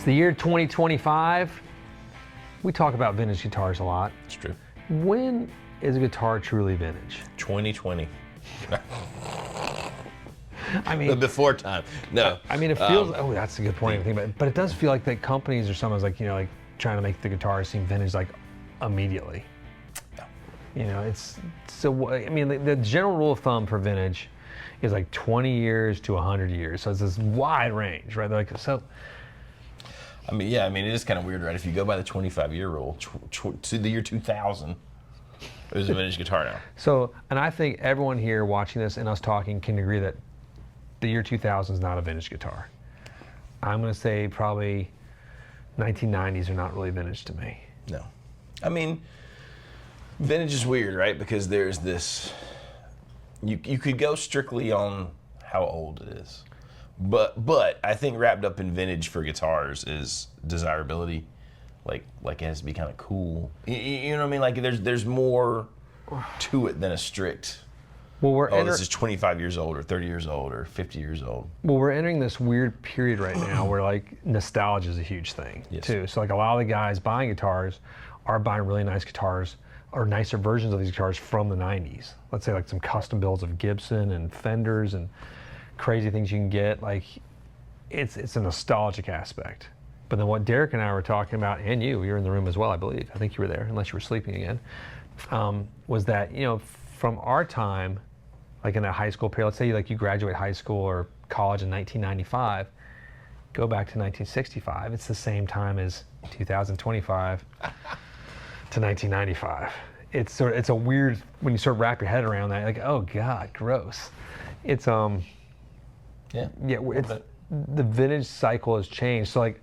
the year 2025. We talk about vintage guitars a lot. It's true. When is a guitar truly vintage? 2020. I mean, The before time. No. I mean, it feels. Oh, that's a good point. But it does feel like that companies are sometimes like like trying to make the guitars seem vintage like immediately. It's so. I mean, the general rule of thumb for vintage is like 20 years to 100 years. So it's this wide range, right? They're like so. I mean, yeah. I mean, it is kind of weird, right? If you go by the 25-year rule, to the year 2000, it was a vintage guitar now. So, and I think everyone here watching this and us talking can agree that the year 2000 is not a vintage guitar. I'm going to say probably 1990s are not really vintage to me. No. I mean, vintage is weird, right? Because there's this, you could go strictly on how old it is. But I think wrapped up in vintage for guitars is desirability. Like it has to be kind of cool. You know what I mean? Like there's more to it than a strict, this is 25 years old or 30 years old or 50 years old. Well, we're entering this weird period right now where like nostalgia is a huge thing too. So like a lot of the guys buying guitars are buying really nice guitars or nicer versions of these guitars from the 90s. Let's say like some custom builds of Gibson and Fenders and crazy things you can get. Like it's a nostalgic aspect. But then what Derek and I were talking about, and you were in the room as well, I believe. I think you were there, unless you were sleeping again. Was that from our time, like in a high school period, let's say you graduate high school or college in 1995, go back to 1965. It's the same time as 2025 to 1995. It's a weird when you sort of wrap your head around that. Like, oh God, gross. It's the vintage cycle has changed. So like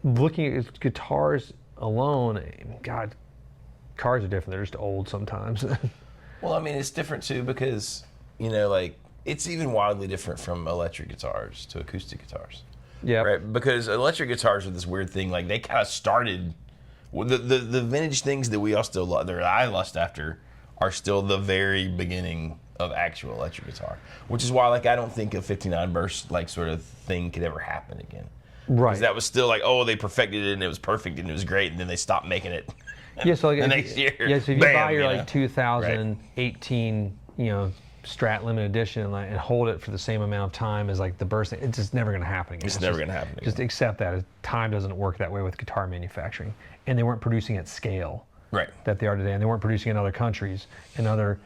looking at guitars alone, God, cars are different. They're just old sometimes. Well, I mean, it's different too because like it's even wildly different from electric guitars to acoustic guitars. Yeah. Right. Because electric guitars are this weird thing. Like they kind of started. The vintage things that we all still love, that I lust after, are still the very beginning of actual electric guitar. Which is why, like, I don't think a 59 burst like sort of thing could ever happen again. Right. Because that was still like, oh, they perfected it and it was perfect and it was great, and then they stopped making it. Yeah. So like the next year. Yeah. So if you bam, buy your 2018, Strat limited edition and hold it for the same amount of time as like the burst, it's just never going to happen again. It's never going to happen again. Just accept that. Time doesn't work that way with guitar manufacturing, and they weren't producing at scale. Right. That they are today, and they weren't producing in other countries. They'll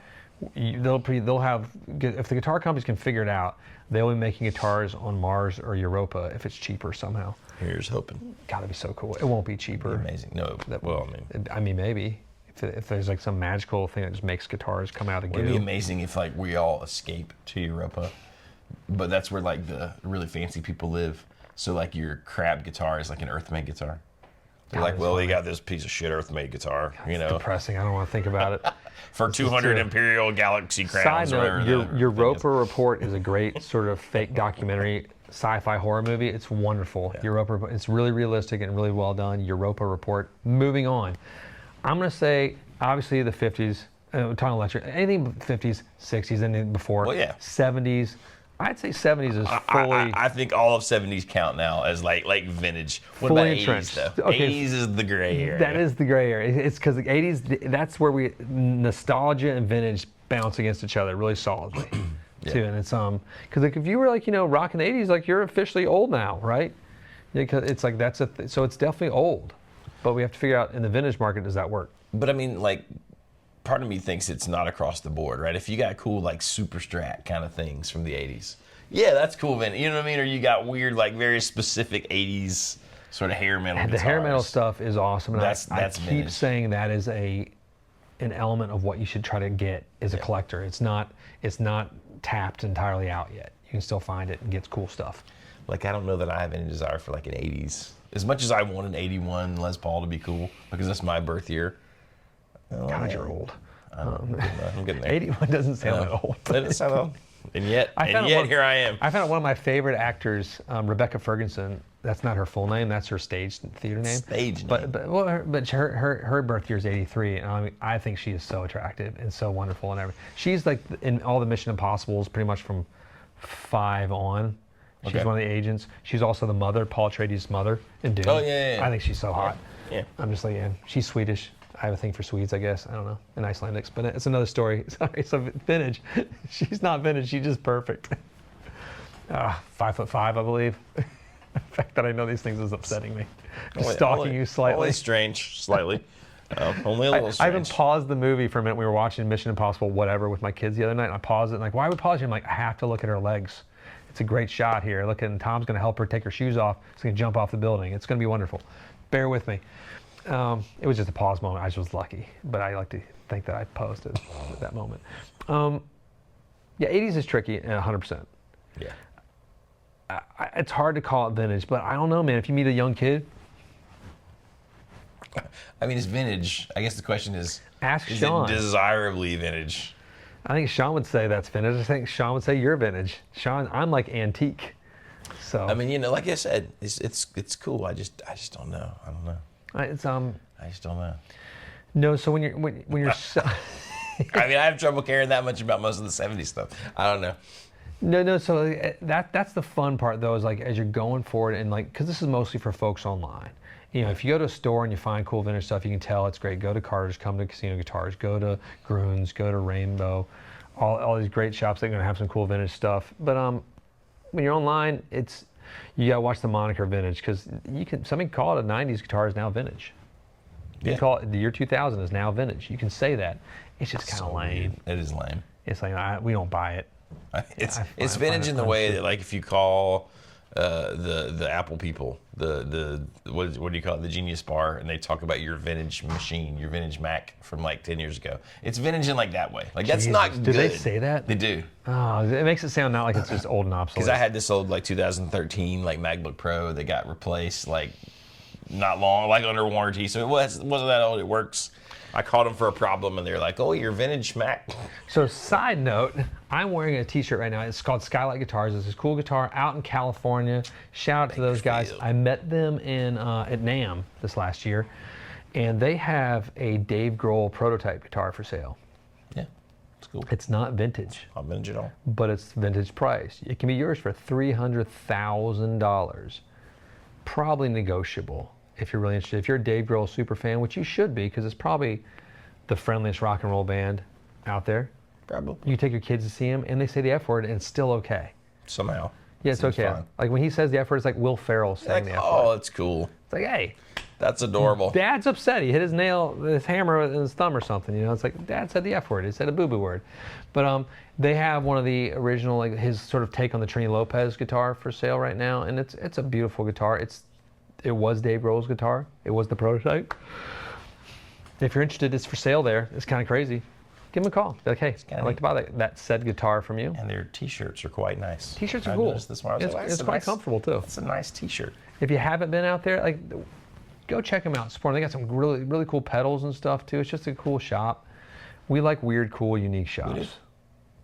have, if the guitar companies can figure it out, they'll be making guitars on Mars or Europa if it's cheaper somehow. Here's hoping. Gotta be so cool. It won't be cheaper. It'd be amazing. No. I mean maybe if there's like some magical thing that just makes guitars come out of the goo. It'd be amazing if like we all escape to Europa, but that's where like the really fancy people live. So like your crab guitar is like an Earth-made guitar. They're like, well, you got this piece of shit Earth-made guitar, It's depressing. I don't want to think about it. For 200 Imperial Galaxy crowns. Side note, your Europa Report is a great sort of fake documentary sci-fi horror movie. It's wonderful. Yeah. Europa, it's really realistic and really well done. Europa Report. Moving on. I'm going to say, obviously, the 50s, we're talking electric, anything 50s, 60s, anything before, 70s. I'd say 70s is fully... I think all of 70s count now as like vintage. What fully about entrenched. 80s, though? Okay. 80s is the gray area. That is the gray area. It's because the 80s, that's where nostalgia and vintage bounce against each other really solidly, too. And it's, because like if you were like, rocking the 80s, like you're officially old now, right? It's like so it's definitely old. But we have to figure out in the vintage market, does that work? But I mean, like, part of me thinks it's not across the board, right? If you got cool, like, super strat kind of things from the 80s, yeah, that's cool, vintage. You know what I mean? Or you got weird, like, very specific 80s sort of hair metal guitars. The hair metal stuff is awesome. And that's I keep vintage. saying that is an element of what you should try to get as a collector. It's not tapped entirely out yet. You can still find it and get cool stuff. Like, I don't know that I have any desire for, like, an 80s. As much as I want an 81 Les Paul to be cool, because that's my birth year. God, you're old. I'm getting there. 81 doesn't sound that old. Doesn't sound old. And yet here I am. I found out one of my favorite actors, Rebecca Ferguson. That's not her full name. That's her stage theater name. Stage name. But her birth year is 83, and I think she is so attractive and so wonderful and everything. She's like in all the Mission Impossibles, pretty much from 5 on. She's Okay. one of the agents. She's also the mother, Paul Atreides' mother in Dune. Oh, yeah. I think she's so hot. Yeah. I'm just like, yeah, she's Swedish. I have a thing for Swedes, I guess. I don't know, and Icelandics, but it's another story. Sorry, so vintage. She's not vintage. She's just perfect. 5'5", I believe. The fact that I know these things is upsetting me. Just stalking you slightly. Only strange, slightly. Only a little I strange. even paused the movie for a minute. We were watching Mission Impossible, whatever, with my kids the other night, and I paused it. And like, why are we pausing? I'm like, I have to look at her legs. It's a great shot here. Look, and Tom's going to help her take her shoes off so she can jump off the building. It's going to be wonderful. Bear with me. It was just a pause moment. I just was lucky, but I like to think that I paused it at that moment. Yeah, 80s is tricky, 100%. Yeah. It's hard to call it vintage, but I don't know, man. If you meet a young kid, I mean, it's vintage. I guess the question is, ask is Sean. it desirably vintage? I think Sean would say that's vintage. I think Sean would say you're vintage. Sean, I'm like antique. So I mean, like I said, it's cool. I just don't know. I don't know. it's I just don't know. no. So when you're I mean, I have trouble caring that much about most of the '70s stuff. I don't know. No. So that's the fun part, though, is like as you're going forward and like, because this is mostly for folks online. You know, if you go to a store and you find cool vintage stuff, you can tell it's great. Go to Carter's, come to Casino Guitars, go to Groon's, go to Rainbow, all these great shops that are gonna have some cool vintage stuff. But when you're online, you gotta watch the moniker vintage, because somebody can call it a '90s guitar is now vintage. You can call it the year 2000 is now vintage. You can say that. It's just kind of lame. It is lame. It's like we don't buy it. It's vintage in the way that, like, if you call the Apple people the what do you call it, the Genius Bar, and they talk about your vintage machine, your vintage Mac from like 10 years ago. It's vintage in like that way. Like, that's not good. Do they say that? They do. Oh, it makes it sound not like it's just old and obsolete. Because I had this old like 2013 like MacBook Pro that got replaced like not long, like under warranty, so it wasn't that old. It works. I called them for a problem, and they're like, "Oh, your vintage Mac." So, side note, I'm wearing a T-shirt right now. It's called Skylight Guitars. It's this cool guitar out in California. Shout out to those guys. I met them at NAMM this last year, and they have a Dave Grohl prototype guitar for sale. Yeah, it's cool. It's not vintage, Not vintage at all. but it's vintage price. It can be yours for $300,000. Probably negotiable if you're really interested. If you're a Dave Grohl super fan, which you should be, because it's probably the friendliest rock and roll band out there. Probably. You take your kids to see him, and they say the F word, and it's still okay. Somehow. Yeah, it's Seems okay. fine. Like when he says the F word, it's like Will Ferrell saying Like, the F oh, word. it's cool. It's like, hey, That's adorable. Dad's upset. He hit his hammer in his thumb or something. You know, it's like Dad said the F word. He said a boo-boo word. But they have one of the original, like his sort of take on the Trini Lopez guitar for sale right now, and it's a beautiful guitar. It was Dave Grohl's guitar. It was the prototype. If you're interested, it's for sale there. It's kind of crazy. Give him a call. Be like, hey, I'd like to buy that said guitar from you. And their T-shirts are quite nice. T-shirts are I cool. noticed this one. I was like, It's quite comfortable too. It's a nice T-shirt. If you haven't been out there, like, go check them out. Support them. They got some really, really cool pedals and stuff too. It's just a cool shop. We like weird, cool, unique shops.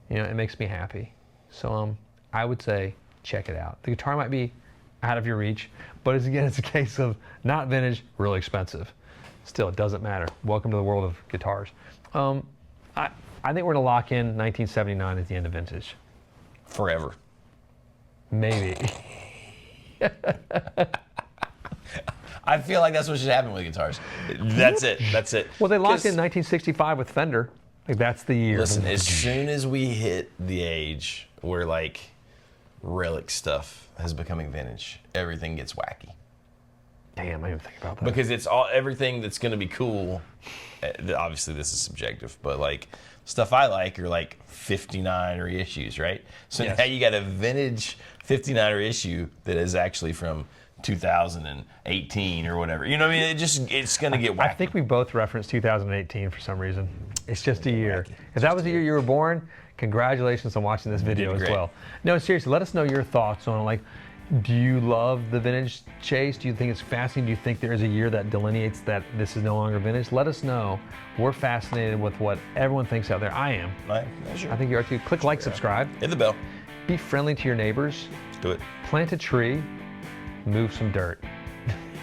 You know, it makes me happy. So I would say check it out. The guitar might be out of your reach, but it's a case of not vintage, really expensive. Still, it doesn't matter. Welcome to the world of guitars. I think we're gonna lock in 1979 as the end of vintage. Forever. Maybe. I feel like that's what should happen with guitars. That's it. That's it. Well, they locked in 1965 with Fender. Like, that's the year. Listen, as soon as we hit the age where like relic stuff is becoming vintage, everything gets wacky. Damn, I didn't even think about that. Because it's everything that's going to be cool. Obviously, this is subjective, but like stuff I like are like 59 reissues, right? So Yes. now you got a vintage 59 reissue that is actually from 2018 or whatever. You know what I mean? It's going to get wacky. I think we both referenced 2018 for some reason. It's just a year. wacky. If that was the year you were born, congratulations on watching this video as great. well. No, seriously, let us know your thoughts on, like, do you love the vintage chase? Do you think it's fascinating? Do you think there is a year that delineates that this is no longer vintage? Let us know. We're fascinated with what everyone thinks out there. I am. Right? Yeah, sure. I think you are too. Click like, subscribe. Hit the bell. Be friendly to your neighbors. Do it. Plant a tree. Move some dirt.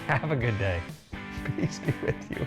Have a good day. Peace be with you.